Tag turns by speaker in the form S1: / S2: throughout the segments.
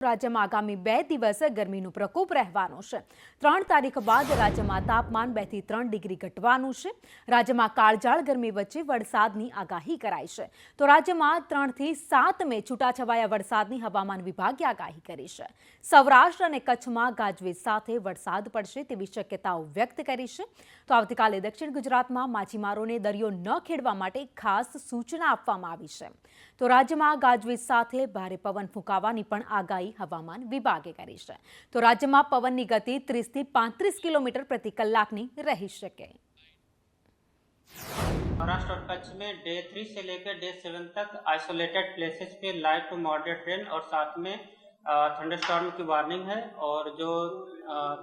S1: રાજ્યમાં આગામી 2 દિવસ ગરમીનો પ્રકોપ રહેવાનો છે। 3 તારીખ બાદ રાજ્યમાં તાપમાન 2 થી 3 ડિગ્રી ઘટવાનું છે। રાજ્યમાં કાળઝાળ ગરમી વચ્ચે વરસાદની આગાહી કરાઈ છે। તો રાજ્યમાં 3 થી 7 મે છૂટાછવાયા વરસાદની હવામાન વિભાગે આગાહી કરી છે। સૌરાષ્ટ્ર અને કચ્છમાં ગાજવીજ સાથે વરસાદ પડશે તેવી શક્યતાઓ વ્યક્ત કરી છે। તો આવતીકાલે દક્ષિણ ગુજરાતમાં માછીમારોને દરિયો ન ખેડવા માટે ખાસ સૂચના આપવામાં આવી છે। તો રાજ્યમાં ગાજવીજ સાથે ભારે પવન ફૂંકાવાની પણ આગાહી હવામાન વિભાગે કરી છે। તો રાજ્યમાં પવનની ગતિ 30 થી 35 કિલોમીटर प्रति कलाकની રહી શકે।
S2: महाराष्ट्र और कच्छ में डे 3 से लेकर डे 7 तक आइसोलेटेड प्लेसेस पे लाइट टू मॉडरेट रेन और साथ में थंडरस्टॉर्म की वार्निंग है। और जो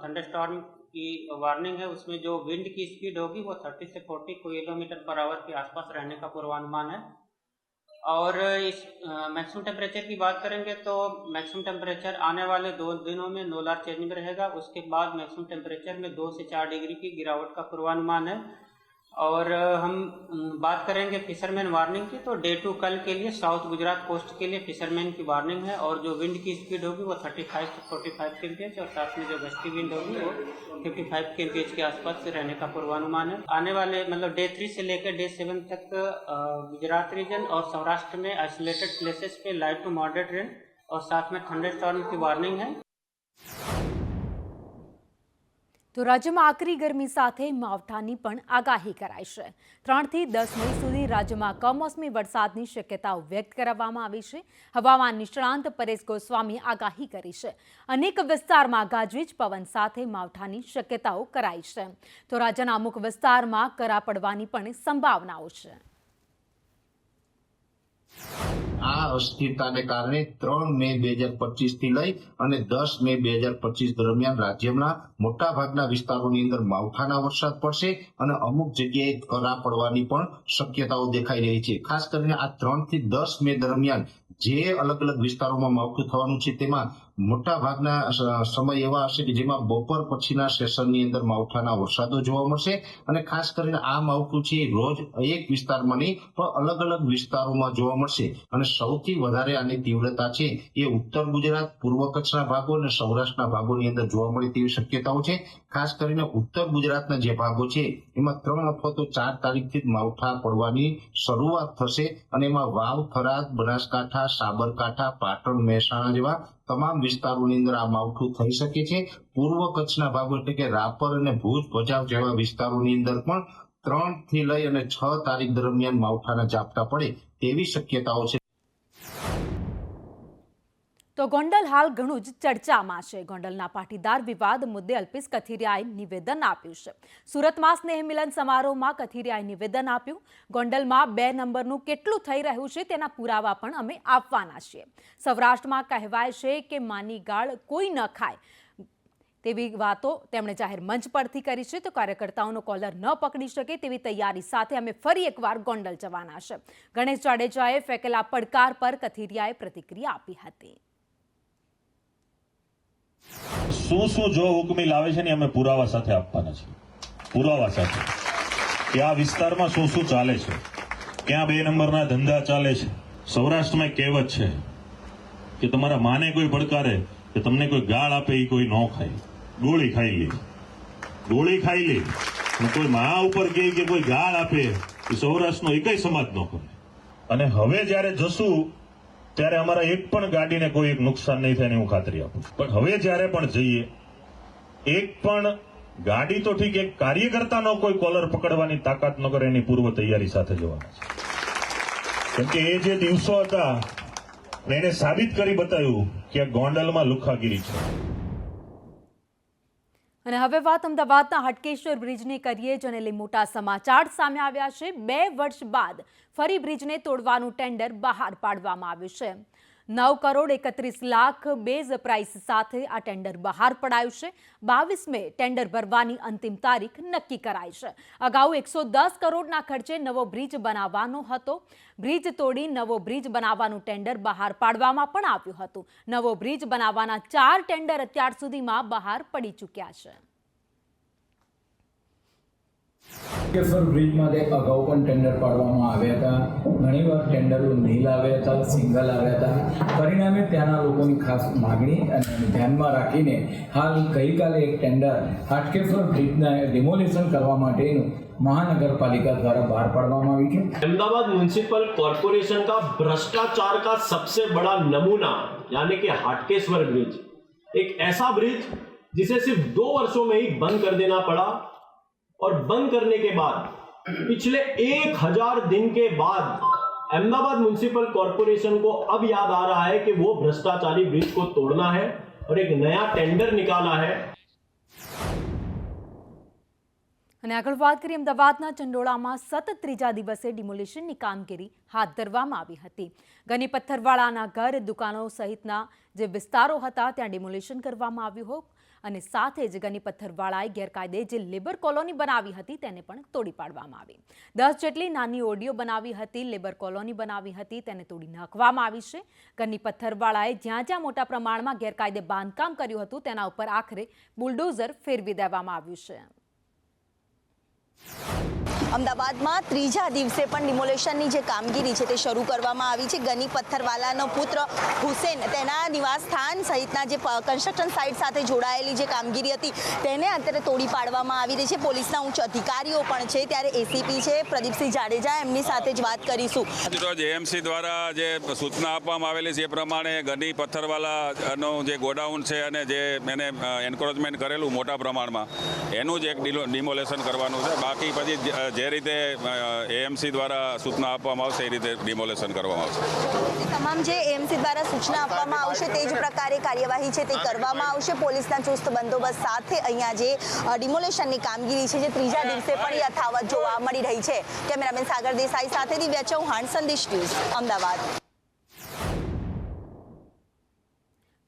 S2: थंडरस्टॉर्म की वार्निंग है उसमें जो विंड की स्पीड होगी वो 30 से 40 किलोमीटर पर आवर के आसपास रहने का पूर्वानुमान है। और इस मैक्सिमम टेम्परेचर की बात करेंगे तो मैक्सिमम टेम्परेचर आने वाले 2 दिनों में नो लार्ज चेंज में रहेगा। उसके बाद मैक्सिमम टेम्परेचर में 2 से 4 डिग्री की गिरावट का पूर्वानुमान है। और हम बात करेंगे फिशरमैन वार्निंग की, तो डे 2 कल के लिए साउथ गुजरात कोस्ट के लिए फिशरमैन की वार्निंग है। और जो विंड की स्पीड होगी वो 35 से 45 kmph और साथ में जो गस्टी विंड होगी वो 55 kmph के आसपास से रहने का पूर्वानुमान है। आने वाले मतलब डे 3 से लेकर डे 7 तक गुजरात रीजन और सौराष्ट्र में आइसोलेटेड प्लेसेस पे लाइट टू मॉडरेट रेन और साथ में थंडरस्टॉर्म की वार्निंग है।
S1: તો રાજ્યમાં આકરી ગરમી સાથે માવઠાની પણ આગાહી કરાઈ છે। 3 થી 10 મે સુધી રાજ્યમાં કમોસમી વરસાદની શક્યતાઓ વ્યક્ત કરવામાં આવી છે। હવામાન નિષ્ણાંત પરેશ ગોસ્વામીએ આગાહી કરી છે। અનેક વિસ્તારમાં ગાજવીજ પવન સાથે માવઠાની શક્યતાઓ કરાઈ છે। તો રાજ્યના અમુક વિસ્તારમાં કરા પડવાની પણ સંભાવનાઓ છે।
S3: આ અસ્થિરતાને કારણે 3 મે 2025 થી લઈ અને 10 મે 2025 દરમિયાન રાજ્યના મોટાભાગના વિસ્તારોની અંદર માવઠાના વરસાદ પડશે અને અમુક જગ્યાએ કરા પડવાની પણ શક્યતાઓ દેખાઈ રહી છે। ખાસ કરીને આ 3 થી 10 મે દરમિયાન જે અલગ અલગ વિસ્તારોમાં માવઠું થવાનું છે તેમાં મોટાભાગના સમય એવા હશે કે જેમાં બપોર પછીના સેશનની અંદર માવઠાના વરસાદો જોવા મળશે। અને ખાસ કરીને આ માવઠું છે રોજ એક વિસ્તારમાં નહીં પણ અલગ અલગ વિસ્તારોમાં જોવા મળશે। અને સૌથી વધારે આની તીવ્રતા છે એ ઉત્તર ગુજરાત, પૂર્વ કચ્છના ભાગો અને સૌરાષ્ટ્રના ભાગોની અંદર જોવા મળે તેવી શક્યતાઓ છે। ખાસ કરીને ઉત્તર ગુજરાતના જે ભાગો છે એમાં 3 અથવા તો 4 તારીખથી જ માવઠા પડવાની શરૂઆત થશે અને એમાં વાવ, થરાદ, બનાસકાંઠા, સાબરકાંઠા, પાટણ, મહેસાણા જેવા તમામ વિસ્તારોની અંદર આ માવઠું થઈ શકે છે। પૂર્વ કચ્છના ભાગો એટલે કે રાપર અને ભુજ, ભચાઉ જેવા વિસ્તારોની અંદર પણ 3 થી લઈ અને 6 તારીખ દરમિયાન માવઠાના ઝાપટા પડે તેવી શક્યતાઓ છે।
S1: તો ગોંડલ હાલ ઘણું જ ચર્ચામાં છે। ગોંડલના પાટીદાર વિવાદ મુદ્દે અલ્પેશ કથિરિયાએ નિવેદન આપ્યું છે। સુરતમાં સ્નેહ મિલન સમારોહમાં કથિરિયાએ નિવેદન આપ્યું। ગોંડલમાં 2 નંબરનું કેટલું થઈ રહ્યું છે તેના પુરાવા પણ અમે આપવાના છીએ। સૌરાષ્ટ્રમાં કહેવાય છે કે માની ગાળ કોઈ ન ખાય તેવી વાતો તેમણે જાહેર મંચ પરથી કરી છે। તો કાર્યકર્તાઓનો કોલર ન પકડી શકે તેવી તૈયારી સાથે અમે ફરી એકવાર ગોંડલ જવાના છે। ગણેશ જાડેજાએ ફેંકેલા પડકાર પર કથિરિયાએ પ્રતિક્રિયા આપી હતી।
S4: શું જો હુકમી લાવે છે ને અમે પુરાવા સાથે આપવાના છે। પુરાવા સાથે કે આ વિસ્તારમાં શું ચાલે છે, ક્યાં 2 નંબરના ધંધા ચાલે છે। સૌરાષ્ટ્રમાં કહેવત છે કે તમારા માને કોઈ પડકારે કે તમને કોઈ ગાળ આપે એ કોઈ ન ખાય, ગોળી ખાઈ લે, ગોળી ખાઈ લે। અને કોઈ મા ઉપર કહે કે કોઈ ગાળ આપે એ સૌરાષ્ટ્રનો એકય સમાજ ન કરે। અને હવે જ્યારે જશું ત્યારે અમારા એક પણ ગાડીને કોઈ નુકસાન નહીં થાય હું ખાતરી આપું છું। પણ હવે જ્યારે પણ જઈએ એક પણ ગાડી તો ઠીક, એક કાર્યકર્તાનો કોઈ કોલર પકડવાની તાકાત ન કરે એની પૂર્વ તૈયારી સાથે જવાના છે। કેમ કે એ જે દિવસો હતા એને સાબિત કરી બતાવ્યું કે ગોંડલમાં લુખાગીરી છે।
S1: અને હવે વાત અમદાવાદના હટકેશ્વર બ્રિજની કરીએ, જેને લઈ મોટા સમાચાર સામે આવ્યા છે। 2 વર્ષ બાદ ફરી બ્રિજને તોડવાનું ટેન્ડર બહાર પાડવામાં આવ્યું છે। 9 કરોડ 31 લાખ બેઝ પ્રાઇસ સાથે આ ટેન્ડર બહાર પડાયું છે। 22 મે ટેન્ડર ભરવાની અંતિમ તારીખ નક્કી કરાઈ છે। અગાઉ 110 કરોડના ખર્ચે નવો બ્રિજ બનાવવાનો હતો। બ્રિજ તોડી નવો બ્રિજ બનાવવાનું ટેન્ડર બહાર પાડવામાં પણ આવ્યું હતું। નવો બ્રિજ બનાવવાના 4 ટેન્ડર અત્યાર સુધીમાં બહાર પડી ચૂક્યા છે।
S5: કેસર બ્રિજ માટે અગાઉ પણ ટેન્ડર પાડવામાં આવ્યા હતા. ઘણીવાર ટેન્ડરો નીલ આવ્યા હતા, સિંગલ આવ્યા હતા. પરિણામે ત્યાંના લોકોની ખાસ માગણી અને ધ્યાનમાં રાખીને હાલ ગઈકાલે એક ટેન્ડર હાટકેશ્વર બ્રિજના ડિમોલિશન કરવા માટેનું महानगरपालिका द्वारा बाहर पाड़वामा आई है।
S6: अहमदाबाद म्युनिसिपल कॉरपोरेशन का भ्रष्टाचार का सबसे बड़ा नमूना यानी कि हाटकेश्वर ब्रिज, एक ऐसा ब्रिज जिसे सिर्फ 2 वर्षों में ही बंद कर देना पड़ा और बंद करने के बाद पिछले 1000 दिन के बाद अहमदाबाद म्युनिसिपल कॉरपोरेशन को अब याद आ रहा है कि वो भ्रष्टाचारी ब्रिज को तोड़ना है और एक नया टेंडर निकाला है।
S1: અને આગળ વાત કરીએ અમદાવાદના ચંડોળામાં સતત ત્રીજા દિવસે ડિમોલિશનની કામગીરી હાથ ધરવામાં આવી હતી. ગની પથ્થરવાળાના ઘર, દુકાનો સહિતના જે વિસ્તારો હતા ત્યાં ડિમોલિશન કરવામાં આવ્યું હોય અને સાથે જ ગની પથ્થરવાળાએ ગેરકાયદે જે લેબર કોલોની બનાવી હતી તેને પણ તોડી પાડવામાં આવી. 10 જેટલી નાની ઓડીઓ બનાવી હતી, લેબર કોલોની બનાવી હતી તેને તોડી નાખવામાં આવી છે. ગની પથ્થરવાળાએ જ્યાં જ્યાં મોટા પ્રમાણમાં ગેરકાયદે બાંધકામ કર્યું હતું તેના ઉપર આખરે બુલડોઝર ફેરવી દેવામાં આવ્યું છે.
S7: અમદાવાદમાં ત્રીજા દિવસે પણ ડિમોલેશનની જે કામગીરી છે તે શરૂ કરવામાં આવી છે. ગની પથ્થરવાલાનો પુત્ર હુસેન તેના નિવાસ સ્થાન સહિતના જે કન્સ્ટ્રક્શન સાઇટ સાથે જોડાયેલી જે કામગીરી હતી તેને અત્યારે તોડી પાડવામાં આવી રહી છે. પોલીસના ઉચ્ચ અધિકારીઓ પણ છે. ત્યારે એસીપી છે પ્રદીપસિંહ જાડેજા, એમની સાથે જ વાત કરીશું.
S8: એએમસી દ્વારા જે સૂચના આપવામાં આવેલી છે એ પ્રમાણે ગની પથ્થરવાલાનો જે ગોડાઉન છે અને જે એને એન્કરેજમેન્ટ કરેલું મોટા પ્રમાણમાં એનું જ એક ડિમોલેશન કરવાનું છે. બાકી પછી જે રીતે એએમસી દ્વારા સૂચના આપવામાં આવશે એ રીતે ડિમોલેશન કરવામાં આવશે.
S7: તમામ જે એએમસી દ્વારા સૂચના આપવામાં આવશે તે જ પ્રકારે કાર્યવાહી છે તે કરવામાં આવશે. પોલીસના ચુસ્ત બંદોબસ્ત સાથે અહીંયા જે ડિમોલેશનની કામગીરી છે જે ત્રીજા દિવસે પણ યથાવત જોવા મળી રહી છે. કેમેરામેન સાગર દેસાઈ સાથે દિવ્યા ચૌહાણ, સંદેશ ન્યૂઝ, અમદાવાદ.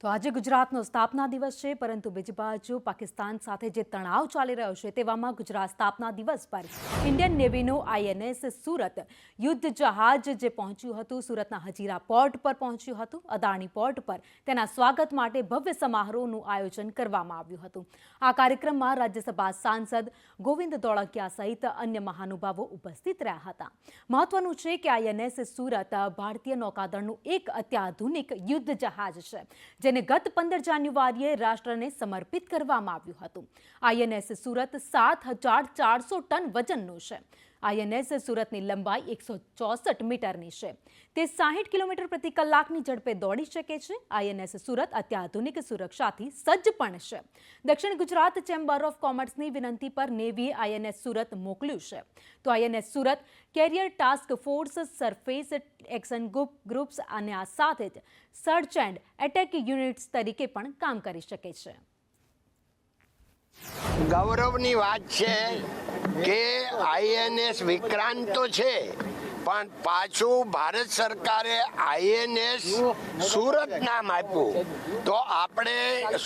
S1: તો આજે ગુજરાતનો સ્થાપના દિવસ છે, પરંતુ બીજી બાજુ પાકિસ્તાન સાથે જે તણાવ ચાલી રહ્યો છે તેવામાં ગુજરાત સ્થાપના દિવસ પર ઇન્ડિયન નેવીનું આઈએનએસ સુરત યુદ્ધ જહાજ જે પહોંચ્યું હતું સુરતના હજીરા પોર્ટ પર પહોંચ્યું હતું. અદાણી પોર્ટ પર તેના સ્વાગત માટે ભવ્ય સમારોહનું આયોજન કરવામાં આવ્યું હતું. આ કાર્યક્રમમાં રાજ્યસભા સાંસદ ગોવિંદ ધોળકિયા સહિત અન્ય મહાનુભાવો ઉપસ્થિત રહ્યા હતા. મહત્વનું છે કે આઈએનએસ સુરત ભારતીય નૌકાદળનું એક અત્યાધુનિક યુદ્ધ જહાજ છે જેને ગત 15 જાન્યુઆરીએ રાષ્ટ્રને સમર્પિત કરવામાં આવ્યું હતું. આઈએનએસ સુરત 7,400 ટન વજનનું છે. આઈએનએસ સુરતની લંબાઈ 164 મીટરની છે. તે 60 કિલોમીટર પ્રતિ કલાકની ઝડપે દોડી શકે છે. આઈએનએસ સુરત અત્યાધુનિક સુરક્ષાથી સજ્જ પણ છે. દક્ષિણ ગુજરાત ચેમ્બર ઓફ કોમર્સની વિનંતી પર નેવીએ આઈએનએસ સુરત મોકલ્યું છે. તો INS Surat carrier task force, surface action groups અને આ સાથે જ સર્ચ એન્ડ એટેક યુનિટ્સ તરીકે પણ કામ કરી શકે છે.
S9: ગૌરવની વાત છે કે આઈએનએસ વિક્રાંત તો છે પણ પાછું ભારત સરકારે આઈએનએસ સુરત નામ આપ્યું તો આપણે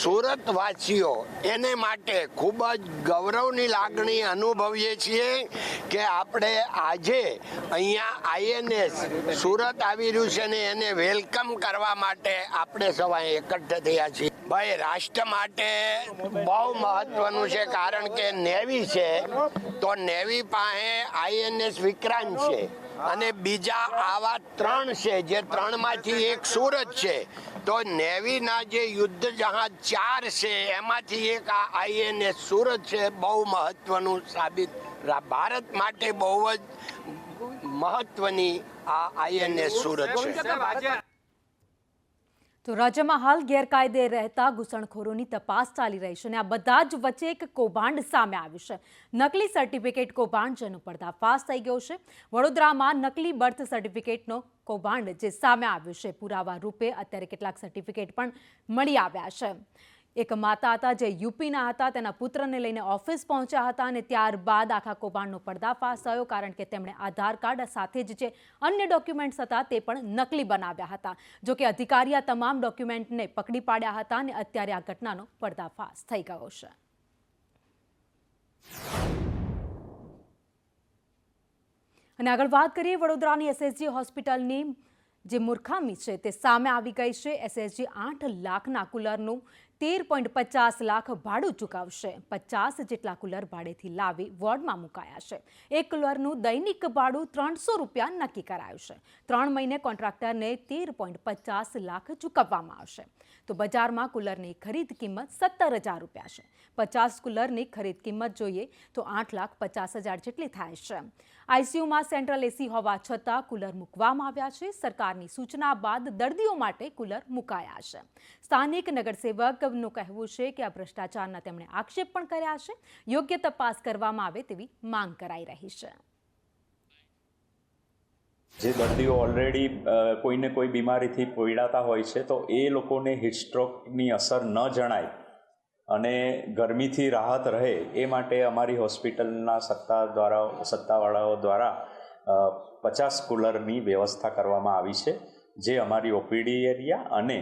S9: સુરતવાસીઓ એને માટે ખૂબ જ ગૌરવની લાગણી અનુભવીએ છીએ કે આપણે આજે અહીંયા આઈએનએસ સુરત આવી રહ્યું છે ને એને વેલકમ કરવા માટે આપણે સૌ એકઠા થયા છીએ. ભાઈ, રાષ્ટ્ર માટે બહુ મહત્વનું છે કારણ કે નેવી છે તો નેવી પાસે આઈએનએસ વિક્રાંત છે અને બીજા આવા 3 છે જે 3માંથી એક સુરત છે. તો નેવીના જે યુદ્ધ જહાજ 4 છે એમાંથી એક આ આઈએનએસ સુરત છે. બહુ મહત્વનું સાબિત ભારત માટે બહુ જ મહત્વની આ આઈએનએસ સુરત છે.
S1: તો રાજ્યમાં હાલ ગેરકાયદે રહેતા ઘૂસણખોરોની તપાસ ચાલી રહી છે અને આ બધા જ વચ્ચે એક કૌભાંડ સામે આવ્યું છે. નકલી સર્ટિફિકેટ કૌભાંડ જેનો પર્દાફાશ થઈ ગયો છે. વડોદરામાં નકલી બર્થ સર્ટિફિકેટનો કૌભાંડ જે સામે આવ્યું છે. પુરાવા રૂપે અત્યારે કેટલાક સર્ટિફિકેટ પણ મળી આવ્યા છે. એક માતા હતા જે યુપીના હતા, તેના પુત્રને લઈને ઓફિસ પહોંચ્યા હતા અને ત્યારબાદ આખા કૌભાંડનો પર્દાફાશ થયો કારણ કે તેમણે આધાર કાર્ડ સાથે જ જે અન્ય ડોક્યુમેન્ટ્સ હતા તે પણ નકલી બનાવ્યા હતા. જો કે અધિકારી આ તમામ ડોક્યુમેન્ટને પકડી પાડ્યા હતા અને અત્યારે આ ઘટનાનો પર્દાફાશ થઈ ગયો છે. અને આગળ વાત કરીએ વડોદરાની એસએસજી હોસ્પિટલની જે મૂર્ખામી છે તે સામે આવી ગઈ છે। એસએસજી 8 લાખના કુલરનું 13.50 લાખ ભાડું ચૂકવશે। 50 જેટલા કુલર ભાડેથી લાવી વોર્ડમાં મુકાયા છે। એક કુલરનું દૈનિક ભાડું 300 રૂપિયા નક્કી કરાયું છે। 3 મહિને કોન્ટ્રાક્ટરને 13.50 લાખ ચૂકવવામાં આવશે। તો બજારમાં કુલરની ખરીદ કિંમત 17,000 રૂપિયા છે। 50 કુલરની ખરીદ કિંમત જોઈએ તો 8,50,000 જેટલી થાય છે। આઈસીયુમાં સેન્ટ્રલ એસી હોવા છતાં કુલર મૂકવામાં આવ્યા છે। સરકારની સૂચના બાદ દર્દીઓ માટે કુલર મુકાયા છે। સ્થાનિક નગરસેવકનું કહેવું છે કે આ ભ્રષ્ટાચારના તેમણે આક્ષેપ પણ કર્યા છે। યોગ્ય તપાસ કરવામાં આવે તેવી માંગ કરાઈ રહી છે।
S10: જે દર્દીઓ ઓલરેડી કોઈને કોઈ બીમારીથી પીડાતા હોય છે તો એ લોકોને હીટસ્ટ્રોકની અસર ન જણાય અને ગરમીથી રાહત રહે એ માટે અમારી હોસ્પિટલના સત્તાવાળાઓ દ્વારા 50 કુલરની વ્યવસ્થા કરવામાં આવી છે, જે અમારી ઓપીડી એરિયા અને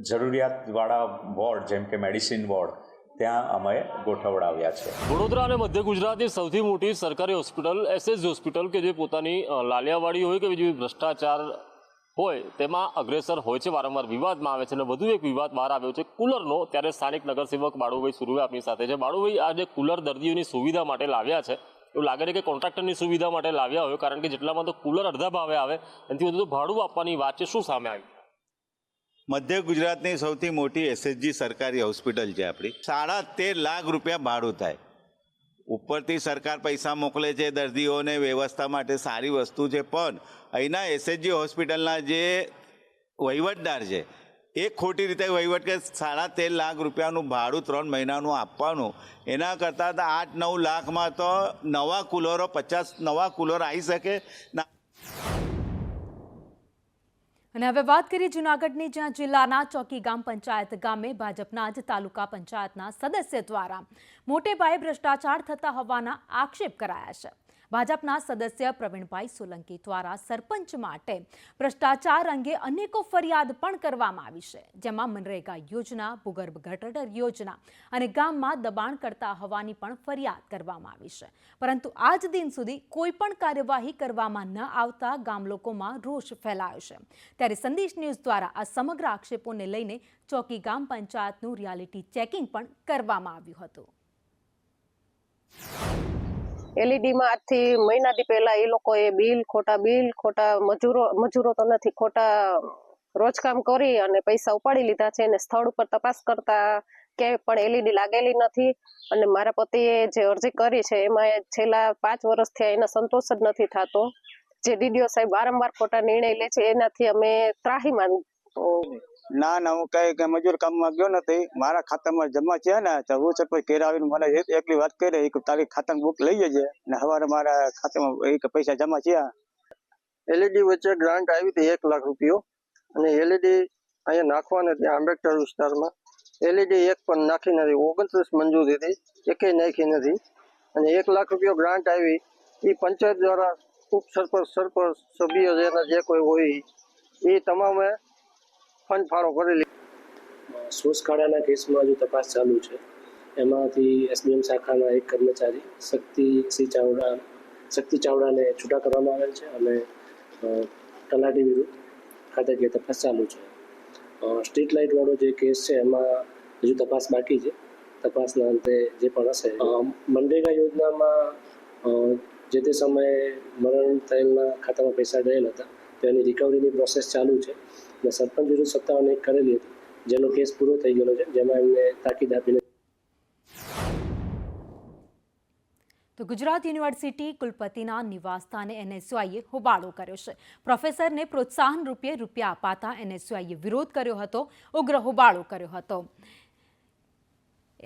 S10: જરૂરિયાતવાળા વોર્ડ જેમ કે મેડિસિન વોર્ડ ત્યાં અમે ગોઠવડાવ્યા છે।
S6: વડોદરા અને મધ્ય ગુજરાતની સૌથી મોટી સરકારી હોસ્પિટલ એસએસજી હોસ્પિટલ કે જે પોતાની લાલિયાવાડી હોય કે બીજું ભ્રષ્ટાચાર હોય તેમાં અગ્રેસર હોય છે, વારંવાર વિવાદમાં આવે છે અને વધુ એક વિવાદ બહાર આવ્યો છે કુલરનો। ત્યારે સ્થાનિક નગરસેવક બાળુભાઈ સુરવે આપણી સાથે છે। બાળુભાઈ, આ જે કુલર દર્દીઓની સુવિધા માટે લાવ્યા છે એવું લાગે છે કે કોન્ટ્રાક્ટરની સુવિધા માટે લાવ્યા હોય, કારણ કે જેટલામાં તો કુલર અડધા ભાવે આવે એનાથી વધુ તો ભાડું આપવાની વાત છે, શું સામે આવ્યું?
S11: મધ્ય ગુજરાતની સૌથી મોટી એસએસજી સરકારી હોસ્પિટલ છે આપણી। 13.5 લાખ રૂપિયા ભાડું થાય। ઉપરથી સરકાર પૈસા મોકલે છે દર્દીઓને વ્યવસ્થા માટે, સારી વસ્તુ છે, પણ અહીંના એસએસજી હોસ્પિટલના જે વહીવટદાર છે એ ખોટી રીતે વહીવટ કે 13.5 લાખ રૂપિયાનું ભાડું 3 મહિનાનું આપવાનું, એના કરતાં 8-9 લાખમાં તો નવા કુલરો 50 નવા કુલર આવી શકે ના।
S1: અને હવે વાત કરીએ જૂનાગઢની, જ્યાં જિલ્લાના ચોકી ગામ પંચાયત ગામે ભાજપના જ તાલુકા પંચાયતના સદસ્ય દ્વારા મોટે પાયે ભ્રષ્ટાચાર થતા હોવાના આક્ષેપ કરાયા છે। ભાજપના સદસ્ય પ્રવીણભાઈ સોલંકી દ્વારા સરપંચ માટે ભ્રષ્ટાચાર અંગે અનેકો ફરિયાદ પણ કરવામાં આવી છે, જેમાં મનરેગા યોજના, ભૂગર્ભ ગટર યોજના અને ગામમાં દબાણ કરતા હોવાની પણ ફરિયાદ કરવામાં આવી છે। પરંતુ આજ દિન સુધી કોઈ પણ કાર્યવાહી કરવામાં ન આવતા ગામ લોકોમાં રોષ ફેલાયો છે। ત્યારે સંદેશ ન્યૂઝ દ્વારા આ સમગ્ર આક્ષેપોને લઈને ચોકી ગામ પંચાયતનું રિયાલિટી ચેકિંગ પણ કરવામાં આવ્યું હતું।
S12: એલઈડીમાં આજથી મહિનાથી પહેલા એ લોકોએ ખોટા મજૂરો તો નથી, ખોટા રોજકામ કરી અને પૈસા ઉપાડી લીધા છે અને સ્થળ ઉપર તપાસ કરતા ક્યાંય પણ એલઈડી લાગેલી નથી। અને મારા પતિએ જે અરજી કરી છે એમાં છેલ્લા 5 વર્ષથી એનો સંતોષ જ નથી થતો। જે ડીડીઓ સાહેબ વારંવાર ખોટા નિર્ણય લે છે એનાથી અમે ત્રાહીમાન।
S11: ના હું કઈ મજૂર કામમાં ગયો નથી, મારા ખાતામાં જમા છે ને તો હું સરપંચ ઘેર આવીને મને એકલી વાત કરી કે તારી ખાતાની બુક લઈ જજે ને સવારે મારા ખાતામાં પૈસા જમા છે।
S13: એલઈડી વચ્ચે ગ્રાન્ટ આવી હતી 1 લાખ રૂપિયો, અને એલઈડી અહીંયા નાખવાના ત્યાં આંબેડકર વિસ્તારમાં એલઈડી એક પણ નાખી નથી। 29 મંજૂરી હતી, એકેય નાખી નથી। અને 1 લાખ રૂપિયો ગ્રાન્ટ આવી એ પંચાયત દ્વારા સરપંચ સભ્ય જેના જે કોઈ હોય એ તમામે ફંડ ફાળો કરેલી।
S14: સોસખાડાના કેસમાં જો તપાસ ચાલુ છે, એમાંથી એસડીએમ શાખાના એક કર્મચારી શક્તિ ચાવડાને છૂટા કરવામાં આવેલ છે અને તલાટી વિરુદ્ધ ખાતાકીય તપાસ ચાલુ છે। સ્ટ્રીટ લાઇટ વાળો જે કેસ છે એમાં હજુ તપાસ બાકી છે। તપાસના અંતે જે પણ હશે, મનરેગા યોજનામાં જે તે સમયે મરણ થયેલના ખાતામાં પૈસા ગયેલ હતા તો એની રિકવરીની પ્રોસેસ ચાલુ છે અને સરપંચ વિરુદ્ધ 57 કરેલી હતી, જેનો કેસ પૂરો થઈ ગયેલો છે, જેમાં એમને તાકીદ આપીને।
S1: તો ગુજરાત યુનિવર્સિટી કુલપતિના નિવાસસ્થાને એનએસયુઆઈએ હોબાળો કર્યો છે। પ્રોફેસરને પ્રોત્સાહન રૂપે રૂપિયા અપાતા એનએસયુઆઈએ વિરોધ કર્યો હતો, ઉગ્ર હોબાળો કર્યો હતો।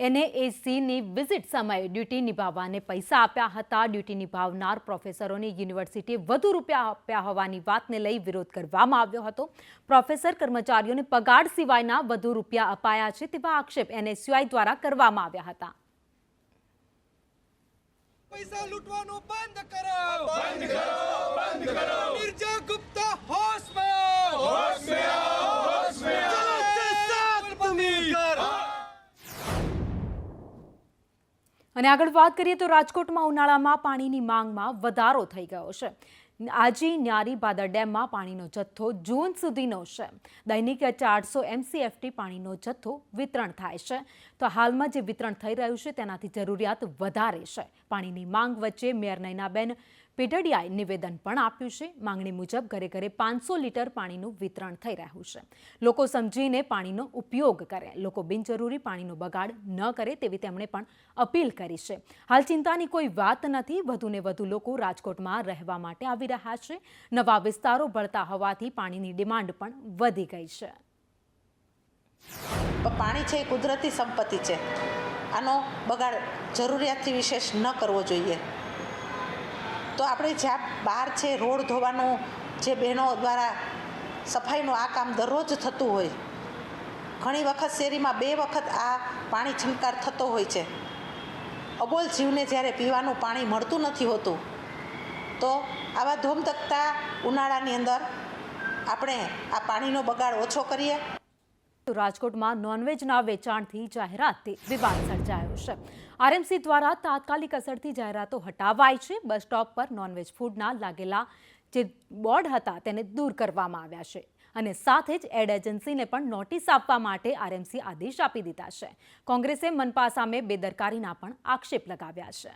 S1: એનએએસીની વિઝિટ સમયે ડ્યુટી નિભાવવાને પૈસા આપ્યા હતા। ડ્યુટી નિભાવનાર પ્રોફેસરોને યુનિવર્સિટીએ વધુ રૂપિયા આપ્યા હોવાની વાતને લઈ વિરોધ કરવામાં આવ્યો હતો। પ્રોફેસર કર્મચારીઓને પગાર સિવાયના વધુ રૂપિયા અપાયા છે તેવા આક્ષેપ એનએસયુઆઈ દ્વારા કરવામાં આવ્યા હતા।
S15: પૈસા લૂંટવાનું બંધ કરો, બંધ કરો, બંધ કરો। નિર્જા ગુપ્તા હોશ में आओ, होश में आओ, होश में आओ।
S1: અને આગળ વાત કરીએ તો રાજકોટમાં ઉનાળામાં પાણીની માંગમાં વધારો થઈ ગયો છે। આજી ન્યારી ભાદર ડેમમાં પાણીનો જથ્થો જૂન સુધીનો છે. દૈનિક 400 MCFT પાણીનો જથ્થો વિતરણ થાય છે. તો હાલમાં જે વિતરણ થઈ રહ્યું છે તેનાથી જરૂરિયાત વધારે છે. પાણીની માંગ વચ્ચે મેયર નયનાબેન પેટડિયાએ નિવેદન પણ આપ્યું છે. માંગણી મુજબ ઘરે ઘરે 500 લીટર પાણીનું વિતરણ થઈ રહ્યું છે. લોકો સમજીને પાણીનો ઉપયોગ કરે, લોકો બિનજરૂરી પાણીનો બગાડ ન કરે તેવી તેમણે પણ અપીલ કરી છે. હાલ ચિંતાની કોઈ વાત નથી. વધુને વધુ લોકો રાજકોટમાં રહેવા માટે આવી રહ્યા છે. નવા વિસ્તારો ભળતા હોવાથી પાણીની ડિમાન્ડ પણ વધી ગઈ છે.
S16: પાણી છે એ કુદરતી સંપત્તિ છે. આનો બગાડ જરૂરિયાતથી વિશેષ ન કરવો જોઈએ. તો આપણે જ્યાં બહાર છે રોડ ધોવાનું જે બહેનો દ્વારા સફાઈનું આ કામ દરરોજ થતું હોય, ઘણી વખત શેરીમાં 2 વખત આ પાણી છંટકાર થતો હોય છે. અબોલ જીવને જ્યારે પીવાનું પાણી મળતું નથી હોતું, તો આવા ધોમધકતા ઉનાળાની અંદર આપણે આ પાણીનો બગાડ ઓછો કરીએ.
S1: રાજકોટમાં નોનવેજના વેચાણથી જાહેરાતથી વિવાદ સર્જાયો છે. RMC દ્વારા તાત્કાલિક અસરથી જાહેરાતો હટાવાઈ છે. બસ સ્ટોપ પર નોનવેજ ફૂડના લાગેલા જે બોર્ડ હતા તેને દૂર કરવામાં આવ્યા છે અને સાથે જ એડ એજન્સીને પણ નોટિસ આપવા માટે RMC આદેશ આપી દીધા છે. કોંગ્રેસે મનપા સામે બેદરકારીના પણ આક્ષેપ લગાવ્યા છે.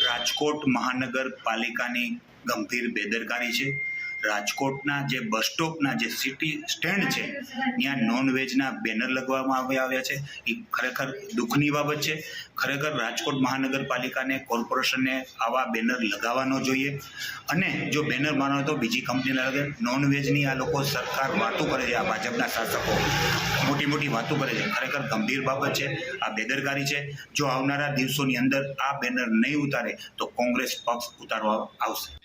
S17: રાજકોટ મહાનગરપાલિકાની ગંભીર બેદરકારી છે. રાજકોટના જે બસ સ્ટોપના જે સિટી સ્ટેન્ડ છે ત્યાં નોનવેજના બેનર લગાવવામાં આવ્યા છે. એ ખરેખર દુઃખની બાબત છે. ખરેખર રાજકોટ મહાનગરપાલિકાને, કોર્પોરેશનને આવા બેનર લગાવવાનો જોઈએ અને જો બેનર માનો તો બીજી કંપની લગાવે. નોનવેજની આ લોકો સરકાર વાતો કરે છે, આ ભાજપના શાસકો મોટી મોટી વાતો કરે છે. ખરેખર ગંભીર બાબત છે. આ બેદરકારી છે. જો આવનારા દિવસોની અંદર આ બેનર નહીં ઉતારે તો કોંગ્રેસ પક્ષ ઉતારવા આવશે.